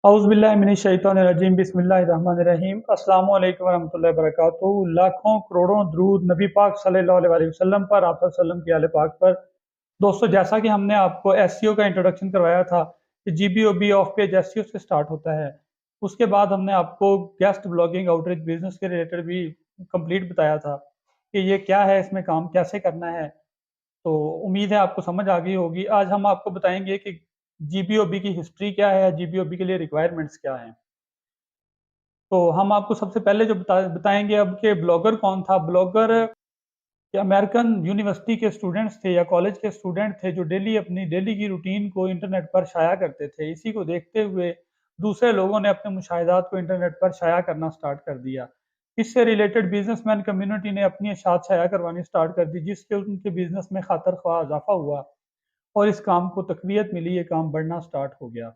औज़ुबिल्लाहिमिनश्शैतानिर्रजीम बिस्मिल्लाहिर्रहमानिर्रहीम अस्सलामु अलैकुम वरहमतुल्लाहि वबरकातुहू। लाखों करोड़ों दुरूद नबी पाक सल्लल्लाहु अलैहि वसल्लम पर, आप वसल्लम की आले पाक पर। दोस्तों, जैसा कि हमने आपको एसईओ का इंट्रोडक्शन करवाया था कि जीबीओबी ऑफ पेज एसईओ से स्टार्ट होता है। उसके बाद हमने आपको गेस्ट ब्लॉगिंग आउटरीच बिजनेस के रिलेटेड भी कंप्लीट बताया था कि ये क्या है, इसमें काम कैसे करना है। तो उम्मीद है आपको समझ आ गई होगी। आज हम आपको बताएंगे कि जीबीओबी की हिस्ट्री क्या है, जीबीओबी के लिए रिक्वायरमेंट्स क्या हैं। तो हम आपको सबसे पहले जो बताएंगे अब कि ब्लॉगर कौन था। ब्लॉगर के अमेरिकन यूनिवर्सिटी के स्टूडेंट्स थे या कॉलेज के स्टूडेंट थे जो अपनी डेली की रूटीन को इंटरनेट पर शाया करते थे। इसी को देखते हुए दूसरे लोगों ने अपने मुशाहिदात को इंटरनेट पर शाया करना स्टार्ट कर दिया। इससे रिलेटेड बिजनेसमैन कम्युनिटी ने अपनी अशात शाया करवानी स्टार्ट कर दी, जिससे उनके बिजनेस में खातर ख्वाह इजाफा हुआ और इस काम को तकवीत मिली, ये काम बढ़ना स्टार्ट हो गया।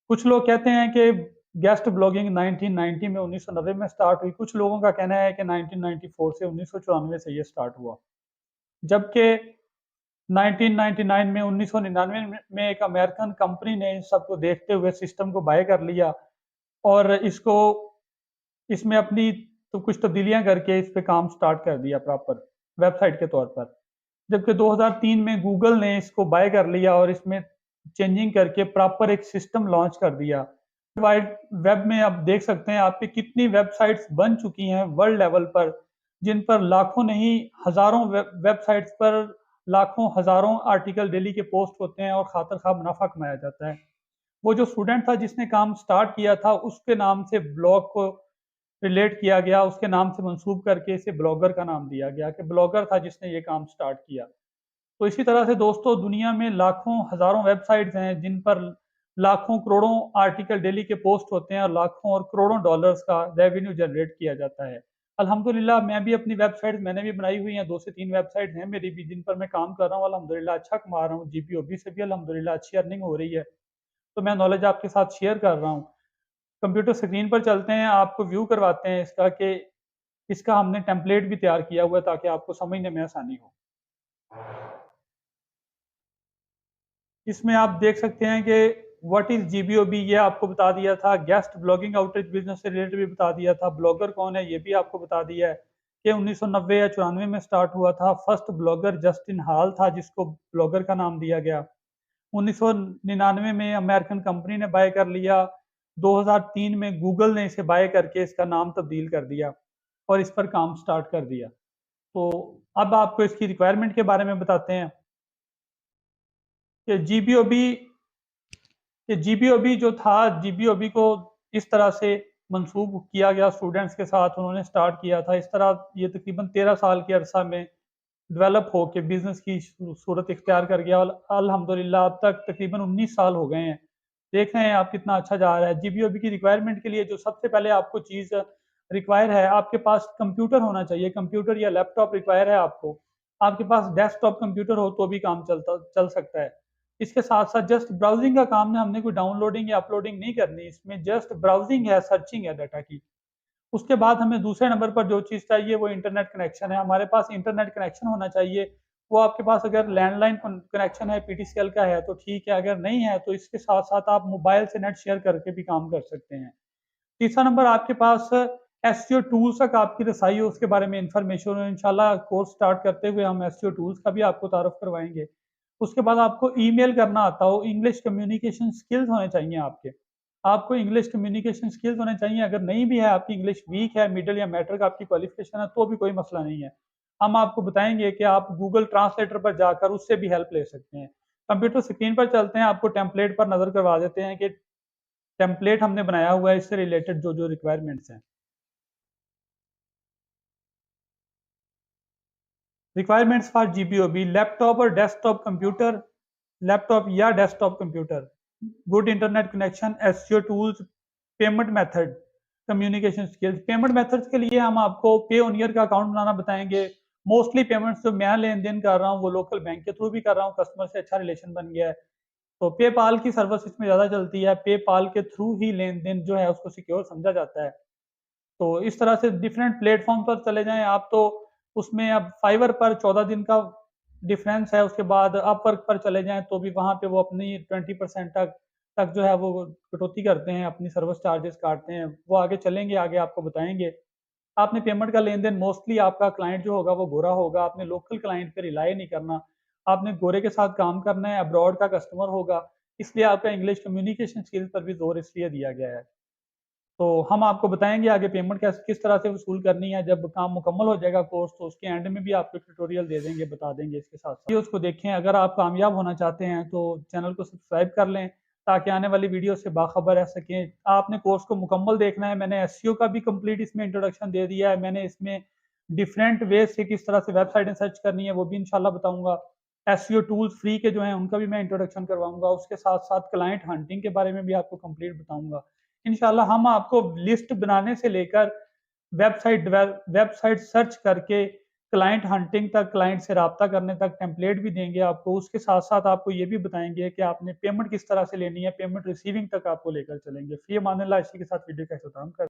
कुछ लोग कहते हैं कि गेस्ट ब्लॉगिंग 1990 में 1990 में स्टार्ट हुई। कुछ लोगों का कहना है कि 1994 से 1994 से ये स्टार्ट हुआ। जबकि 1999 में 1999 में एक अमेरिकन कंपनी ने इन सबको देखते हुए सिस्टम को बाय कर लिया और इसको इसमें अपनी तो कुछ तब्दीलियां करके इस पे काम स्टार्ट कर दिया प्रॉपर वेबसाइट के तौर पर। जबकि 2003 में गूगल ने इसको बाय कर लिया और इसमें चेंजिंग करके प्रॉपर एक सिस्टम लॉन्च कर दिया। वाइड वेब में आप देख सकते हैं आप पे कितनी वेबसाइट्स बन चुकी हैं वर्ल्ड लेवल पर, जिन पर लाखों नहीं हजारों वेबसाइट्स पर लाखों हजारों आर्टिकल डेली के पोस्ट होते हैं और खातर खा मुनाफा कमाया जाता है। वो जो स्टूडेंट था जिसने काम स्टार्ट किया था, उसके नाम से ब्लॉग को रिलेट किया गया, उसके नाम से मंसूब करके इसे ब्लॉगर का नाम दिया गया कि ब्लॉगर था जिसने ये काम स्टार्ट किया। तो इसी तरह से दोस्तों, दुनिया में लाखों हजारों वेबसाइट्स हैं जिन पर लाखों करोड़ों आर्टिकल डेली के पोस्ट होते हैं और लाखों और करोड़ों डॉलर्स का रेवेन्यू जनरेट किया जाता है। अल्हम्दुलिल्लाह, मैं भी अपनी वेबसाइट मैंने भी बनाई हुई हैं, 2 से 3 वेबसाइट हैं मेरी भी जिन पर मैं काम कर रहा हूँ। अल्हम्दुलिल्लाह अच्छा कमा रहा हूँ, जीपीओबी से भी अल्हम्दुलिल्लाह अच्छी अर्निंग हो रही है। तो मैं नॉलेज आपके साथ शेयर कर रहा हूँ। कंप्यूटर स्क्रीन पर चलते हैं, आपको व्यू करवाते हैं इसका कि इसका हमने टेम्पलेट भी तैयार किया हुआ है ताकि आपको समझने में आसानी हो। इसमें आप देख सकते हैं कि व्हाट इज जीबीओबी, ये आपको बता दिया था। गेस्ट ब्लॉगिंग आउटरीच बिजनेस से रिलेटेड भी बता दिया था। ब्लॉगर कौन है ये भी आपको बता दिया है कि 1990 या 94 में स्टार्ट हुआ था। फर्स्ट ब्लॉगर जस्टिन हॉल था जिसको ब्लॉगर का नाम दिया गया। 1999 में अमेरिकन कंपनी ने बाय कर लिया। 2003 में गूगल ने इसे बाय करके इसका नाम तब्दील कर दिया और इस पर काम स्टार्ट कर दिया। तो अब आपको इसकी रिक्वायरमेंट के बारे में बताते हैं कि जीबीओबी जो था, जीबीओबी को इस तरह से मंसूब किया गया स्टूडेंट्स के साथ, उन्होंने स्टार्ट किया था इस तरह। ये तकरीबन 13 साल के अरसा में डेवलप हो के बिजनेस की सूरत इख्तियार कर गया और अल्हम्दुलिल्लाह अब तक तकरीबन 19 साल हो गए हैं। देख रहे हैं आप कितना अच्छा जा रहा है। जीबीओबी की रिक्वायरमेंट के लिए जो सबसे पहले आपको चीज़ रिक्वायर है, आपके पास कंप्यूटर होना चाहिए। कंप्यूटर या लैपटॉप रिक्वायर है आपको। आपके पास डेस्कटॉप कंप्यूटर हो तो भी काम चल सकता है। इसके साथ साथ जस्ट ब्राउजिंग का काम है, हमने कोई डाउनलोडिंग या अपलोडिंग नहीं करनी, इसमें जस्ट ब्राउजिंग है, सर्चिंग है डाटा की। उसके बाद हमें दूसरे नंबर पर जो चीज़ चाहिए वो इंटरनेट कनेक्शन है। हमारे पास इंटरनेट कनेक्शन होना चाहिए। वो आपके पास अगर लैंडलाइन कनेक्शन है, पीटीसीएल का है तो ठीक है, अगर नहीं है तो इसके साथ साथ आप मोबाइल से नेट शेयर करके भी काम कर सकते हैं। तीसरा नंबर, आपके पास एसईओ टूल्स तक आपकी रसाई हो, उसके बारे में इंफॉर्मेशन हो। इंशाल्लाह कोर्स स्टार्ट करते हुए हम एसईओ टूल्स का भी आपको तारुफ करवाएंगे। उसके बाद आपको ईमेल करना आता हो, इंग्लिश कम्युनिकेशन स्किल्स होने चाहिए आपके। आपको इंग्लिश कम्युनिकेशन स्किल्स होने चाहिए। अगर नहीं भी है, आपकी इंग्लिश वीक है, मिडिल या मैट्रिक आपकी क्वालिफिकेशन है, तो भी कोई मसला नहीं है। हम आपको बताएंगे कि आप गूगल ट्रांसलेटर पर जाकर उससे भी हेल्प ले सकते हैं। कंप्यूटर स्क्रीन पर चलते हैं, आपको टेम्पलेट पर नजर करवा देते हैं कि टेम्पलेट हमने बनाया हुआ है, इससे रिलेटेड जो जो रिक्वायरमेंट्स हैं। रिक्वायरमेंट्स फॉर जीबीओबी: लैपटॉप और डेस्कटॉप कंप्यूटर, लैपटॉप या desktop computer, good internet connection, SEO tools, payment method, communication skills. Payment methods के लिए हम आपको पे ओनियर का अकाउंट बनाना बताएंगे। मोस्टली पेमेंट्स जो मैं लेन देन कर रहा हूँ वो लोकल बैंक के थ्रू भी कर रहा हूँ, कस्टमर से अच्छा रिलेशन बन गया है। तो पेपाल की सर्विस इसमें ज़्यादा चलती है। पेपाल के थ्रू ही लेन देन जो है उसको सिक्योर समझा जाता है। तो इस तरह से डिफरेंट प्लेटफॉर्म पर चले जाएं आप, तो उसमें अब फाइवर पर 14 दिन का डिफरेंस है। उसके बाद अपवर्क पर चले जाएं तो भी वहां पे वो अपनी 20% तक तक जो है वो कटौती करते हैं, अपनी सर्विस चार्जेस काटते हैं, वो आगे चलेंगे, आगे आपको बताएंगे। आपने पेमेंट का लेन देन मोस्टली आपका क्लाइंट जो होगा वो गोरा होगा, आपने लोकल क्लाइंट पे रिलाई नहीं करना, आपने गोरे के साथ काम करना है, अब्रॉड का कस्टमर होगा, इसलिए आपका इंग्लिश कम्युनिकेशन स्किल्स पर भी जोर इसलिए दिया गया है। तो हम आपको बताएंगे आगे पेमेंट कैसे किस तरह से वसूल करनी है। जब काम मुकम्मल हो जाएगा कोर्स तो उसके एंड में भी आपको ट्यूटोरियल दे देंगे, बता देंगे इसके साथ साथ। उसको देखें। अगर आप कामयाब होना चाहते हैं तो चैनल को सब्सक्राइब कर लें ताकि आने वाली वीडियो से बाखबर रह सकें। आपने कोर्स को मुकम्मल देखना है। मैंने एसईओ का भी कंप्लीट इसमें इंट्रोडक्शन दे दिया है। मैंने इसमें डिफरेंट वे से किस तरह से वेबसाइटें सर्च करनी है वो भी इंशाल्लाह बताऊंगा। एसईओ टूल्स फ्री के जो हैं उनका भी मैं इंट्रोडक्शन करवाऊंगा। उसके साथ साथ क्लाइंट हंटिंग के बारे में भी आपको कंप्लीट बताऊंगा। इंशाल्लाह हम आपको लिस्ट बनाने से लेकर वेबसाइट सर्च करके क्लाइंट हंटिंग तक, क्लाइंट से रब्ता करने तक टेम्पलेट भी देंगे आपको। उसके साथ साथ आपको ये भी बताएंगे कि आपने पेमेंट किस तरह से लेनी है, पेमेंट रिसीविंग तक आपको लेकर चलेंगे। फी अमान अल्लाह। इसी के साथ वीडियो का अख्ताम कर